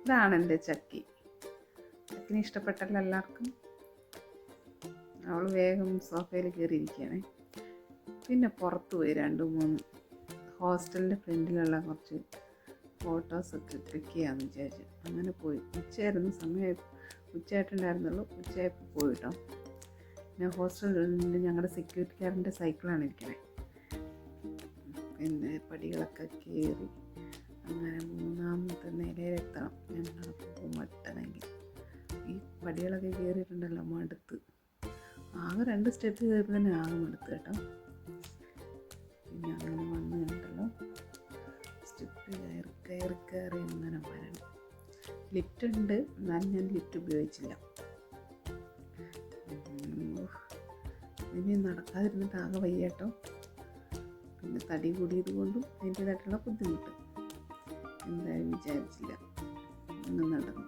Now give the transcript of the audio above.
ഇതാണ് എൻ്റെ ചക്കി. ചക്കിനെ ഇഷ്ടപ്പെട്ടല്ലോ എല്ലാവർക്കും. അവൾ വേഗം സോഫയിൽ കയറിയിരിക്കുകയാണ്. പിന്നെ പുറത്ത് പോയി 2-3 ഹോസ്റ്റലിൻ്റെ ഫ്രണ്ടിലുള്ള കുറച്ച് ഫോട്ടോസൊക്കെ ക്ലിക്ക് ചെയ്യാമെന്ന് വിചാരിച്ചു. അങ്ങനെ പോയി. ഉച്ചയായിരുന്നു സമയം, ഉച്ചയായിട്ടുണ്ടായിരുന്നുള്ളൂ. ഉച്ചയായപ്പോൾ പോയി കേട്ടോ. പിന്നെ ഹോസ്റ്റലിൽ ഞങ്ങളുടെ സെക്യൂരിറ്റിക്കാരൻ്റെ സൈക്കിളാണ് ഇരിക്കണേ. പിന്നെ പടികളൊക്കെ കയറി അങ്ങനെ 3ാമത്തെ നിലയിലെത്തണം ഞങ്ങളപ്പോൾ മട്ടണമെങ്കിൽ. ഈ പടികളൊക്കെ കയറിയിട്ടുണ്ടല്ലോ, മടുത്ത്. ആകെ 2 സ്റ്റെപ്പ് കയറിയപ്പോൾ തന്നെ ആകെ മടുത്ത് കേട്ടോ. പിന്നെ അങ്ങനെ വന്നു കണ്ടല്ലോ, സ്റ്റെപ്പ് കയറി അങ്ങനെ വരണം. ലിഫ്റ്റ് ഉണ്ട്, എന്നാലും ഞാൻ ലിഫ്റ്റ് ഉപയോഗിച്ചില്ല. ഇനി നടക്കാതിരുന്നിട്ട് ആകെ വയ്യ കേട്ടോ. പിന്നെ തടി കൂടിയത് കൊണ്ടും അതിൻ്റേതായിട്ടുള്ള ബുദ്ധിമുട്ട്. എന്തായാലും വിചാരിച്ചില്ല, അങ്ങ് നടന്നു.